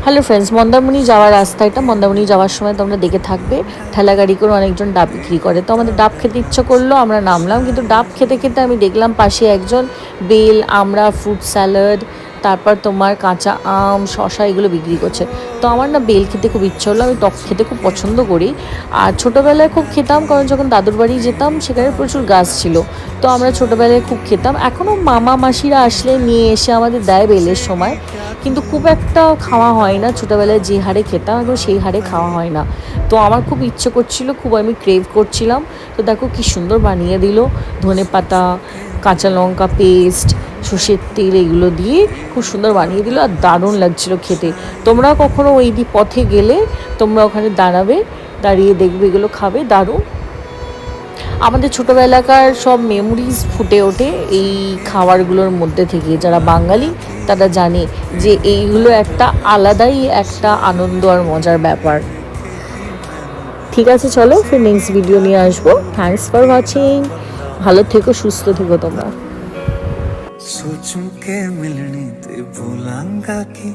Hello friends, Mandarmani যাওয়ার রাস্তা এটা। মন্দারমণি যাওয়ার সময় তোমরা দেখে থাকবে ঠেলা গাড়ি করে অনেকজন ডাব বিক্রি করে। তো আমাদের ডাব খেতে ইচ্ছা করলো, আমরা নামলাম। কিন্তু ডাব খেতে খেতে আমি দেখলাম পাশে একজন বেল, আমড়া, ফ্রুট স্যালাড, তারপর তোমার কাঁচা আম, শশা এগুলো বিক্রি করছে। তো আমার না বেল খেতে খুব ইচ্ছে হলো, আমি টক খেতে খুব পছন্দ করি। আর ছোটোবেলায় খুব খেতাম, কারণ যখন দাদুর বাড়ি যেতাম সেখানে প্রচুর গাছ ছিল। তো আমরা ছোটোবেলায় খুব খেতাম। এখনও মামা মাসিরা আসলে নিয়ে এসে আমাদের দেয় বেলের সময়, কিন্তু খুব একটা খাওয়া হয় না। ছোটোবেলায় যে হারে খেতাম এখন সেই হারে খাওয়া হয় না। তো আমার খুব ইচ্ছে করছিল, খুব আমি ক্রেভ করছিলাম। তো দেখো কি সুন্দর বানিয়ে দিল, ধনেপাতা, কাঁচা লঙ্কা পেস্ট, সর্ষের তেল এগুলো দিয়ে খুব সুন্দর বানিয়ে দিল, আর দারুণ লাগছিল খেতে। তোমরা কখনো ওই পথে গেলে তোমরা ওখানে দাঁড়াবে, দাঁড়িয়ে দেখবে, এগুলো খাবে, দারুণ। আমাদের ছোটোবেলাকার সব মেমোরিজ ফুটে ওঠে এই খাবারগুলোর মধ্যে থেকে। যারা বাঙালি তারা জানে যে এইগুলো একটা আলাদাই একটা আনন্দ আর মজার ব্যাপার। ঠিক আছে, চলো ফির নেক্সট ভিডিও নিয়ে আসবো। Thanks for watching. ভালো থেকো, সুস্থ থেকো তোমরা। सोचूं के मिलने ते भूलांगा की